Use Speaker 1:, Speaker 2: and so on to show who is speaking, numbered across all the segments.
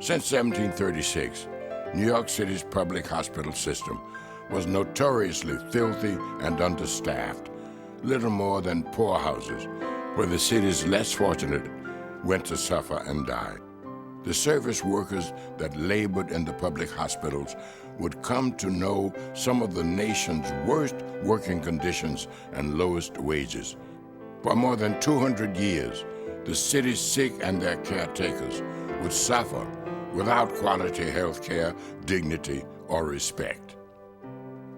Speaker 1: Since 1736, New York City's public hospital system was notoriously filthy and understaffed, little more than poorhouses, where the city's less fortunate went to suffer and die. The service workers that labored in the public hospitals would come to know some of the nation's worst working conditions and lowest wages. For more than 200 years, the city's sick and their caretakers would suffer without quality health care, dignity, or respect.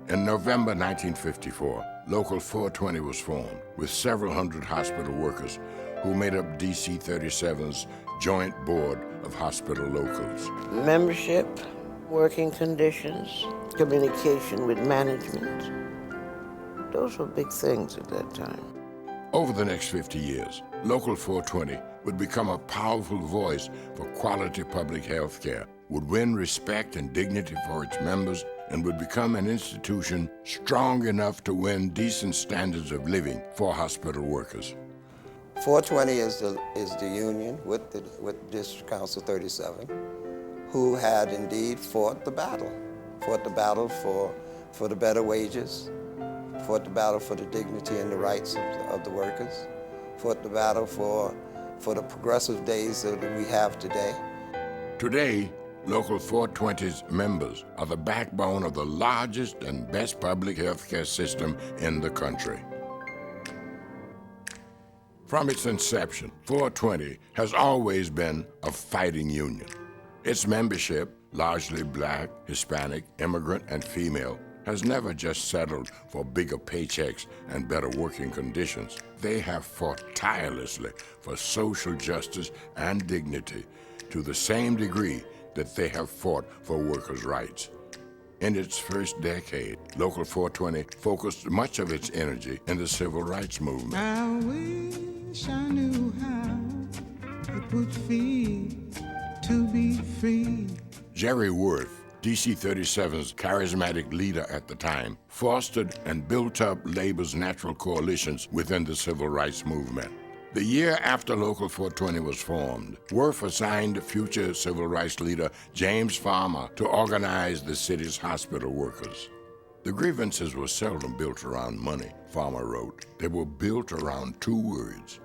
Speaker 1: In November 1954, Local 420 was formed with several hundred hospital workers who made up DC 37's Joint Board of Hospital Locals.
Speaker 2: Membership, working conditions, communication with management. Those were big things at that time.
Speaker 1: Over the next 50 years, Local 420 would become a powerful voice for quality public health care, would win respect and dignity for its members, and would become an institution strong enough to win decent standards of living for hospital workers.
Speaker 3: 420 is the union with District Council 37, who had indeed fought the battle for the better wages, fought the battle for the dignity and the rights of the workers, fought the battle for the progressive days that we have today.
Speaker 1: Today, Local 420's members are the backbone of the largest and best public health care system in the country. From its inception, 420 has always been a fighting union. Its membership, largely black, Hispanic, immigrant, and female, has never just settled for bigger paychecks and better working conditions. They have fought tirelessly for social justice and dignity to the same degree that they have fought for workers' rights. In its first decade, Local 420 focused much of its energy in the civil rights movement.
Speaker 4: I wish I knew how it would feel to be free.
Speaker 1: Jerry Worth, DC 37's charismatic leader at the time, fostered and built up labor's natural coalitions within the civil rights movement. The year after Local 420 was formed, Worth assigned future civil rights leader James Farmer to organize the city's hospital workers. The grievances were seldom built around money, Farmer wrote. They were built around two words: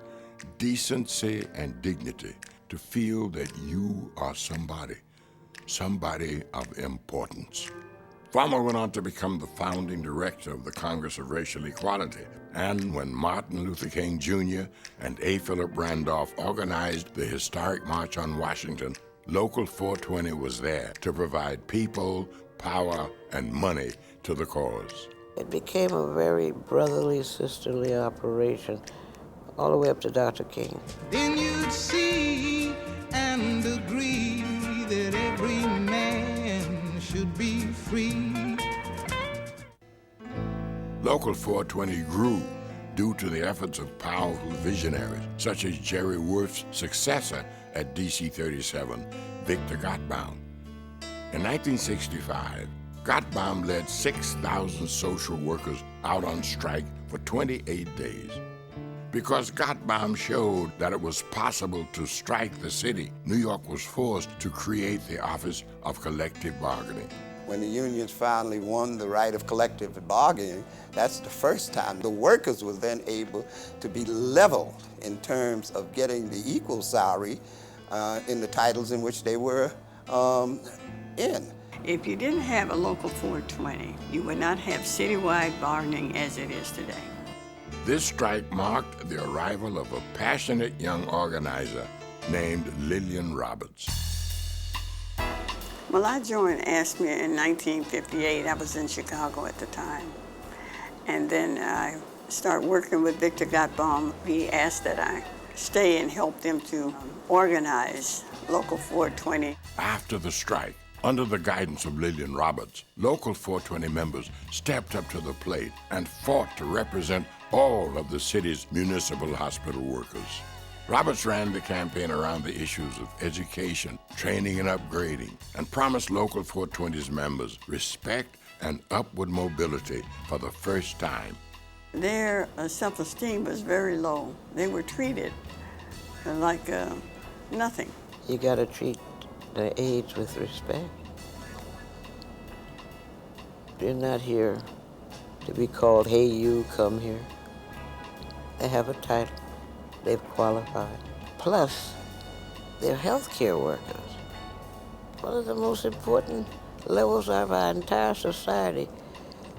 Speaker 1: decency and dignity, to feel that you are somebody of importance. Farmer went on to become the founding director of the Congress of Racial Equality, and when Martin Luther King Jr. and A. Philip Randolph organized the historic March on Washington, Local 420 was there to provide people, power, and money to the cause.
Speaker 2: It became a very brotherly, sisterly operation, all the way up to Dr. King.
Speaker 4: Then you'd see and agree that every man should be free.
Speaker 1: Local 420 grew due to the efforts of powerful visionaries, such as Jerry Worth's successor at DC 37, Victor Gottbaum. In 1965, Gottbaum led 6,000 social workers out on strike for 28 days. Because Gottbaum showed that it was possible to strike the city, New York was forced to create the Office of Collective Bargaining.
Speaker 3: When the unions finally won the right of collective bargaining, that's the first time the workers were then able to be level in terms of getting the equal salary in the titles in which they were in.
Speaker 5: If you didn't have a Local 420, you would not have citywide bargaining as it is today.
Speaker 1: This strike marked the arrival of a passionate young organizer named Lillian Roberts.
Speaker 5: Well, I joined ASME in 1958. I was in Chicago at the time. And then I started working with Victor Gottbaum. He asked that I stay and help them to organize Local 420.
Speaker 1: After the strike, under the guidance of Lillian Roberts, Local 420 members stepped up to the plate and fought to represent all of the city's municipal hospital workers. Roberts ran the campaign around the issues of education, training and upgrading, and promised Local 420's members respect and upward mobility for the first time.
Speaker 5: Their self-esteem was very low. They were treated like nothing.
Speaker 2: You gotta treat their aides with respect. They're not here to be called, hey, you, come here. They have a title. They've qualified. Plus, they're healthcare workers. One of the most important levels of our entire society.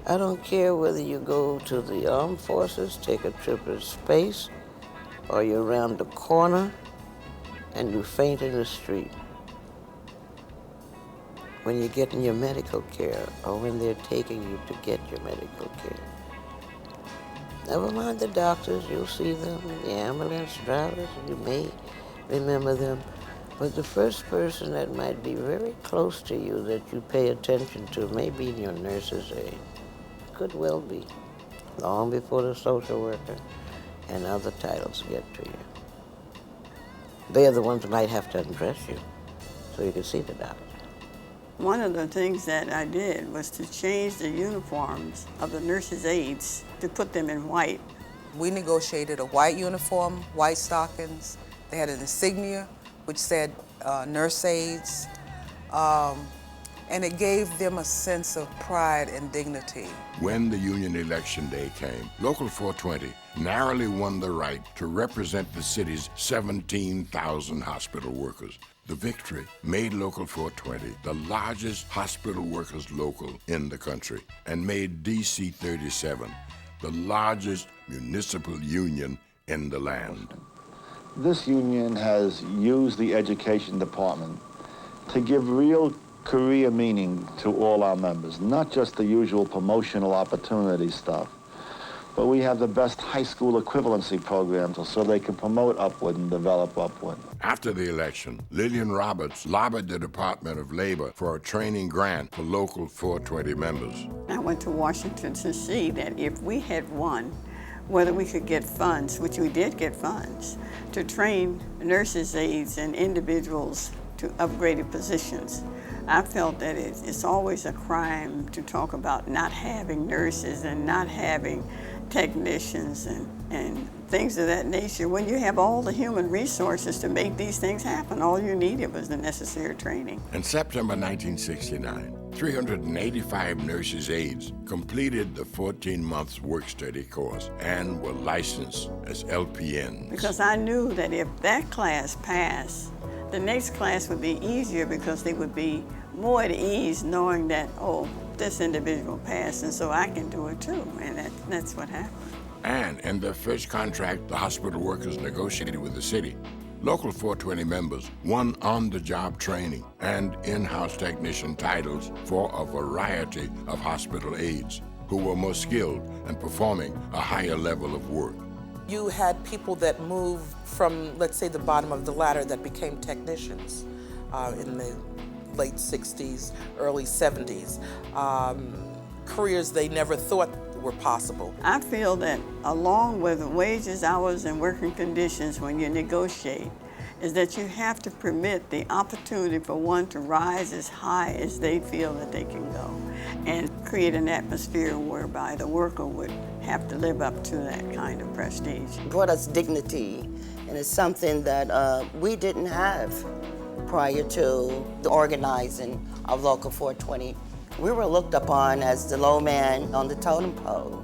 Speaker 2: I don't care whether you go to the armed forces, take a trip to space, or you're around the corner and you faint in the street. When you're getting your medical care or when they're taking you to get your medical care. Never mind the doctors, you'll see them, the ambulance drivers, you may remember them. But the first person that might be very close to you that you pay attention to may be your nurse's aide. Could well be, long before the social worker and other titles get to you. They're the ones who might have to undress you so you can see the doctor.
Speaker 5: One of the things that I did was to change the uniforms of the nurses' aides to put them in white.
Speaker 6: We negotiated a white uniform, white stockings. They had an insignia which said nurse aides, and it gave them a sense of pride and dignity.
Speaker 1: When the union election day came, Local 420 narrowly won the right to represent the city's 17,000 hospital workers. The victory made Local 420 the largest hospital workers local in the country and made DC 37 the largest municipal union in the land.
Speaker 7: This union has used the education department to give real career meaning to all our members, not just the usual promotional opportunity stuff, but we have the best high school equivalency programs so they can promote upward and develop upward.
Speaker 1: After the election, Lillian Roberts lobbied the Department of Labor for a training grant for Local 420 members.
Speaker 5: I went to Washington to see that if we had won, whether we could get funds, which we did get funds, to train nurses' aides and individuals to upgraded positions. I felt that it's always a crime to talk about not having nurses and not having technicians and things of that nature when you have all the human resources to make these things happen. All you needed was the necessary training.
Speaker 1: In September 1969, 385 nurses' aides completed the 14-month work-study course and were licensed as LPNs.
Speaker 5: Because I knew that if that class passed, the next class would be easier because they would be more at ease knowing that, oh, this individual passed, and so I can do it too, and that's what happened.
Speaker 1: And in their first contract, the hospital workers negotiated with the city. Local 420 members won on-the-job training and in-house technician titles for a variety of hospital aides who were more skilled and performing a higher level of work.
Speaker 6: You had people that moved from, let's say, the bottom of the ladder that became technicians in the late 60s, early 70s, careers they never thought were possible.
Speaker 5: I feel that along with the wages, hours, and working conditions when you negotiate, is that you have to permit the opportunity for one to rise as high as they feel that they can go and create an atmosphere whereby the worker would have to live up to that kind of prestige.
Speaker 8: It brought us dignity, and it's something that we didn't have prior to the organizing of Local 420. We were looked upon as the low man on the totem pole,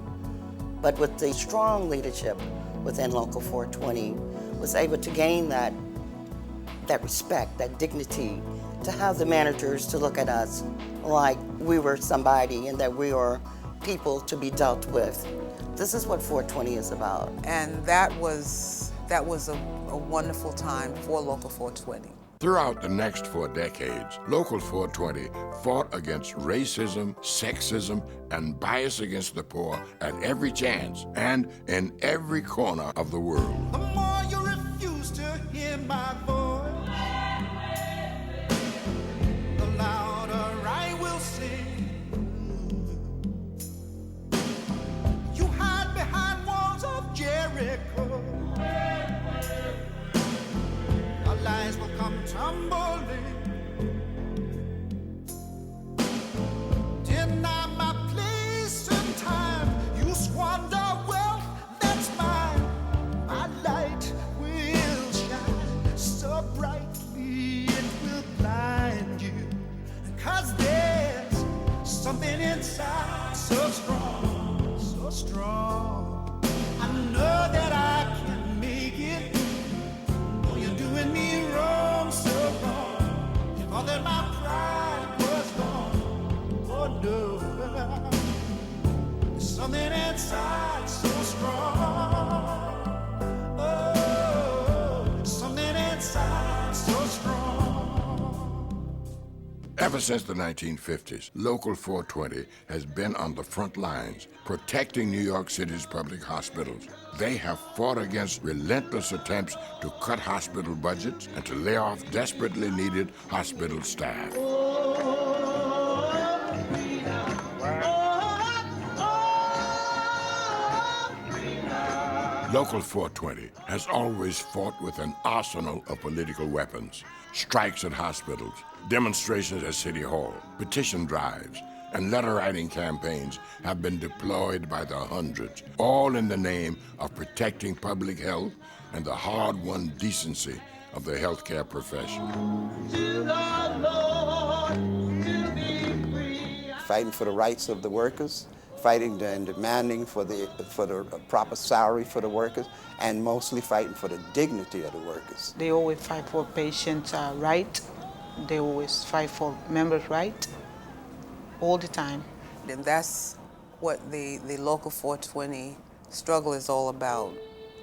Speaker 8: but with the strong leadership within Local 420, was able to gain that respect, that dignity, to have the managers to look at us like we were somebody and that we were people to be dealt with. This is what 420 is about.
Speaker 6: And that was a wonderful time for Local 420.
Speaker 1: Throughout the next 4 decades, Local 420 fought against racism, sexism, and bias against the poor at every chance and in every corner of the world.
Speaker 4: The more you refuse to hear my voice, the louder I will sing. You hide behind walls of Jericho. Our lies will come tumbling. Deny my place and time. You squander wealth that's mine. My light will shine so brightly it will blind. something inside so strong, so strong. I know that I can make it. Oh, you're doing me wrong, so wrong. You thought that my pride was gone. Oh no, there's something inside so strong. Oh, something inside so strong.
Speaker 1: Ever since the 1950s, Local 420 has been on the front lines, protecting New York City's public hospitals. They have fought against relentless attempts to cut hospital budgets and to lay off desperately needed hospital staff. Local 420 has always fought with an arsenal of political weapons. Strikes at hospitals, demonstrations at City Hall, petition drives, and letter-writing campaigns have been deployed by the hundreds, all in the name of protecting public health and the hard-won decency of the healthcare profession.
Speaker 3: Fighting for the rights of the workers, fighting and demanding for the proper salary for the workers, and mostly fighting for the dignity of the workers.
Speaker 9: They always fight for patients' right. They always fight for members' right, all the time.
Speaker 10: And that's what the Local 420 struggle is all about,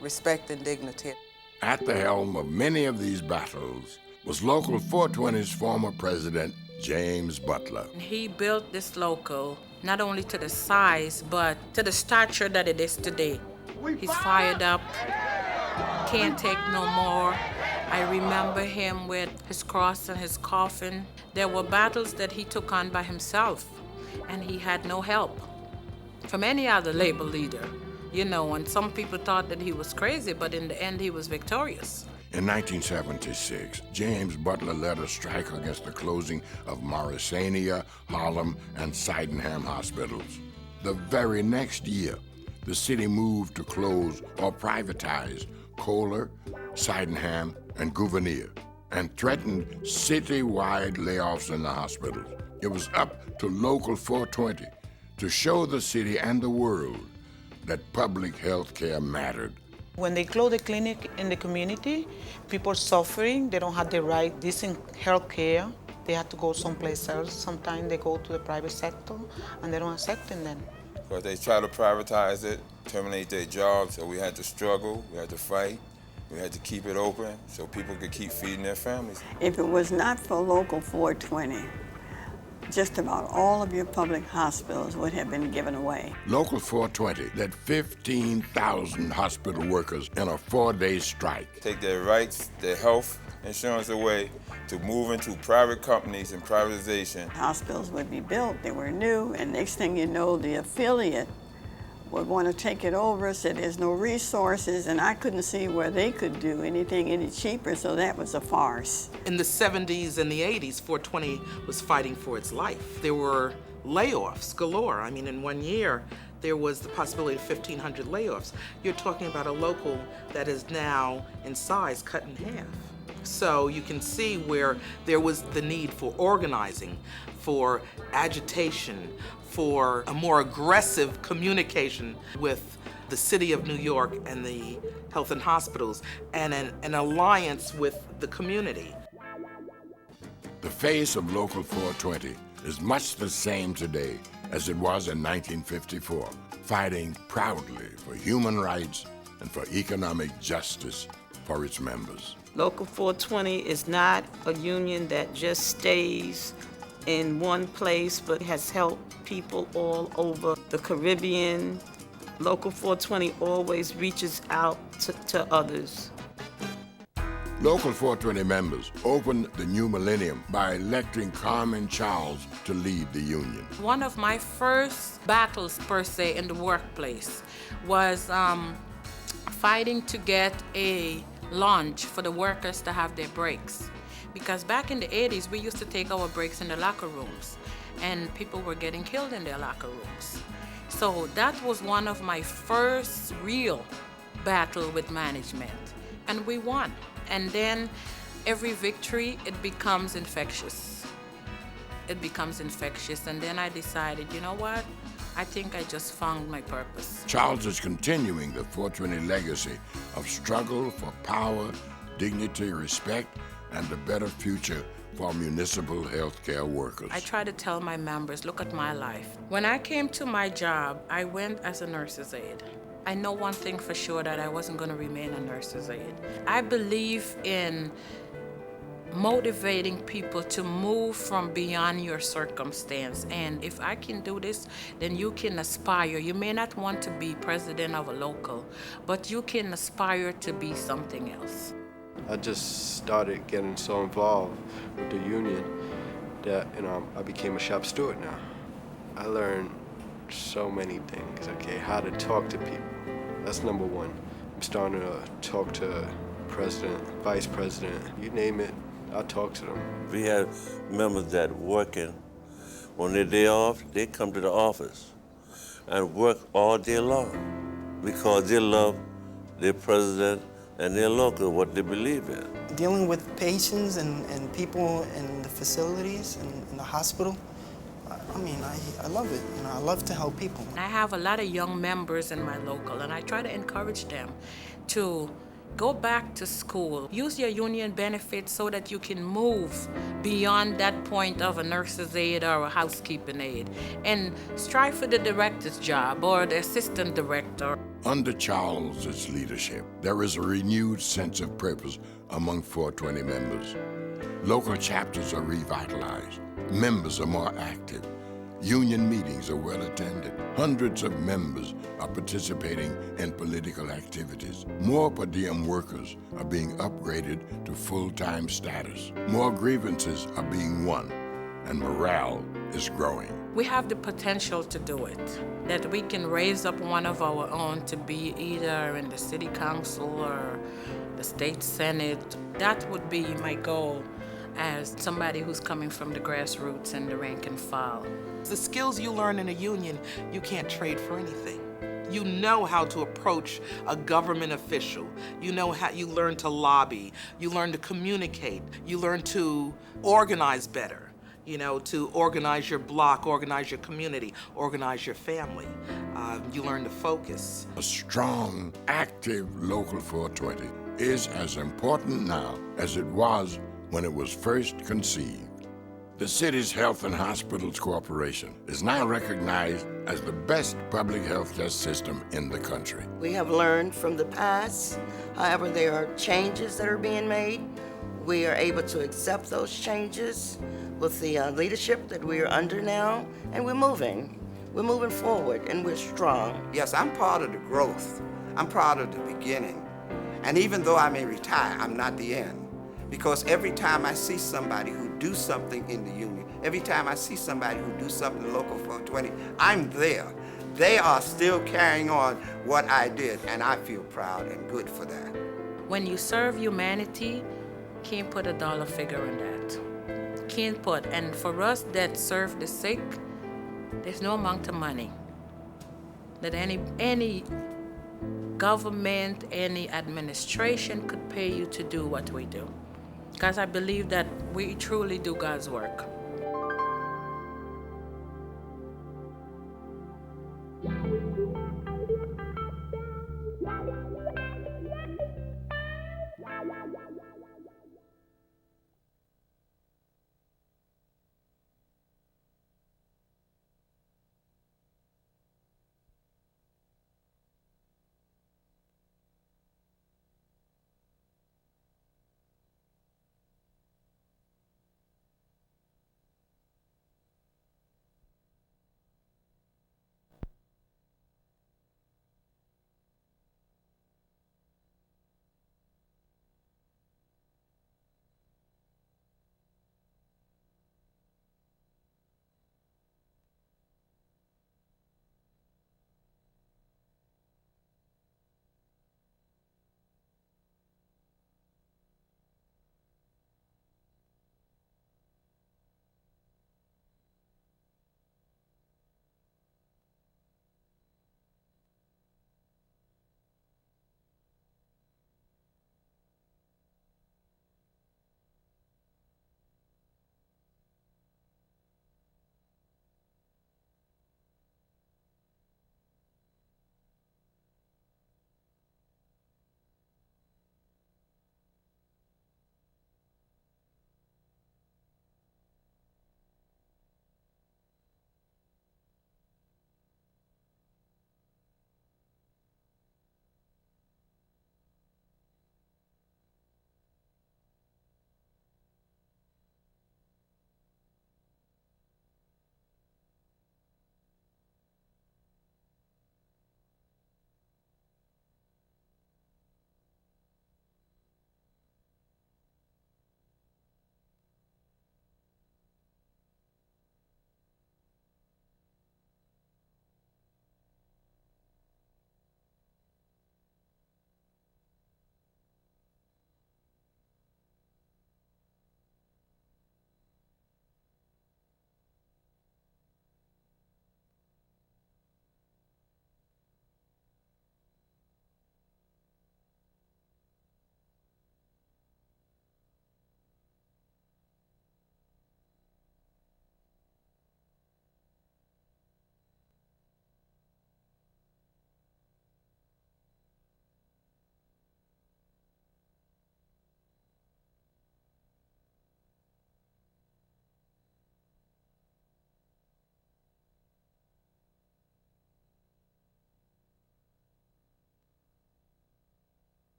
Speaker 10: respect and dignity.
Speaker 1: At the helm of many of these battles was Local 420's former president, James Butler.
Speaker 11: He built this local not only to the size, but to the stature that it is today. He's fired up, can't take no more. I remember him with his cross and his coffin. There were battles that he took on by himself, and he had no help from any other labor leader. You know, and some people thought that he was crazy, but in the end, he was victorious.
Speaker 1: In 1976, James Butler led a strike against the closing of Morrisania, Harlem, and Sydenham hospitals. The very next year, the city moved to close or privatize Kohler, Sydenham, and Gouverneur, and threatened city-wide layoffs in the hospitals. It was up to Local 420 to show the city and the world that public health care mattered.
Speaker 9: When they close the clinic in the community, people are suffering. They don't have the right decent health care. They have to go someplace else. Sometimes they go to the private sector, and they don't accept them then.
Speaker 12: But they try to privatize it, terminate their jobs, so we had to struggle, we had to fight, we had to keep it open so people could keep feeding their families.
Speaker 5: If it was not for Local 420, just about all of your public hospitals would have been given away.
Speaker 1: Local 420 led 15,000 hospital workers in a 4-day strike.
Speaker 12: Take their rights, their health insurance away to move into private companies and privatization.
Speaker 5: Hospitals would be built, they were new, and next thing you know, the affiliate were going to take it over, said there's no resources, and I couldn't see where they could do anything any cheaper, so that was a farce.
Speaker 6: In the 70s and the 80s, 420 was fighting for its life. There were layoffs galore. I mean, in 1 year, there was the possibility of 1,500 layoffs. You're talking about a local that is now, in size, cut in half. So you can see where there was the need for organizing, for agitation, for a more aggressive communication with the city of New York and the health and hospitals, and an alliance with the community.
Speaker 1: The face of Local 420 is much the same today as it was in 1954, fighting proudly for human rights and for economic justice for its members.
Speaker 13: Local 420 is not a union that just stays in one place, but has helped people all over the Caribbean. Local 420 always reaches out to others.
Speaker 1: Local 420 members opened the new millennium by electing Carmen Charles to lead the union.
Speaker 11: One of my first battles, per se, in the workplace was fighting to get a lunch for the workers to have their breaks. Because back in the 80s, we used to take our breaks in the locker rooms, and people were getting killed in their locker rooms. So that was one of my first real battle with management, and we won. And then every victory, it becomes infectious. it becomes infectious. And then I decided, you know what? I think I just found my purpose.
Speaker 1: Charles is continuing the 420 legacy of struggle for power, dignity, respect, and a better future for municipal healthcare workers.
Speaker 11: I try to tell my members, look at my life. When I came to my job, I went as a nurse's aide. I know one thing for sure, that I wasn't going to remain a nurse's aide. I believe in motivating people to move from beyond your circumstance. And if I can do this, then you can aspire. You may not want to be president of a local, but you can aspire to be something else.
Speaker 14: I just started getting so involved with the union that, I became a shop steward now. I learned so many things, okay, how to talk to people. That's number one. I'm starting to talk to president, vice president, you name it, I talk to them.
Speaker 15: We have members that working, on their day off, they come to the office and work all day long because they love their president and their local, what they believe in.
Speaker 16: Dealing with patients and people in the facilities and in the hospital, I love it. I love to help people.
Speaker 11: I have a lot of young members in my local, and I try to encourage them to go back to school. Use your union benefits so that you can move beyond that point of a nurse's aide or a housekeeping aide, and strive for the director's job or the assistant director.
Speaker 1: Under Charles's leadership, there is a renewed sense of purpose among 420 members. Local chapters are revitalized. Members are more active. Union meetings are well attended. Hundreds of members are participating in political activities. More per diem workers are being upgraded to full-time status. More grievances are being won, and morale is growing.
Speaker 11: We have the potential to do it, that we can raise up one of our own to be either in the city council or the state senate. That would be my goal as somebody who's coming from the grassroots and the rank and file.
Speaker 6: The skills you learn in a union, you can't trade for anything. You know how to approach a government official. You know how you learn to lobby. You learn to communicate. You learn to organize better. To organize your block, organize your community, organize your family. You learn to focus.
Speaker 1: A strong, active Local 420 is as important now as it was when it was first conceived. The city's Health and Hospitals Corporation is now recognized as the best public health care system in the country.
Speaker 8: We have learned from the past. However, there are changes that are being made. We are able to accept those changes with the leadership that we are under now, and we're moving. We're moving forward, and we're strong.
Speaker 3: Yes, I'm part of the growth. I'm part of the beginning. And even though I may retire, I'm not the end. Because every time I see somebody who do something in the union, every time I see somebody who do something in Local 420, I'm there. They are still carrying on what I did, and I feel proud and good for that.
Speaker 11: When you serve humanity, can't put a dollar figure on that. Can't put. And for us that serve the sick, there's no amount of money that any government, any administration could pay you to do what we do. Because I believe that we truly do God's work.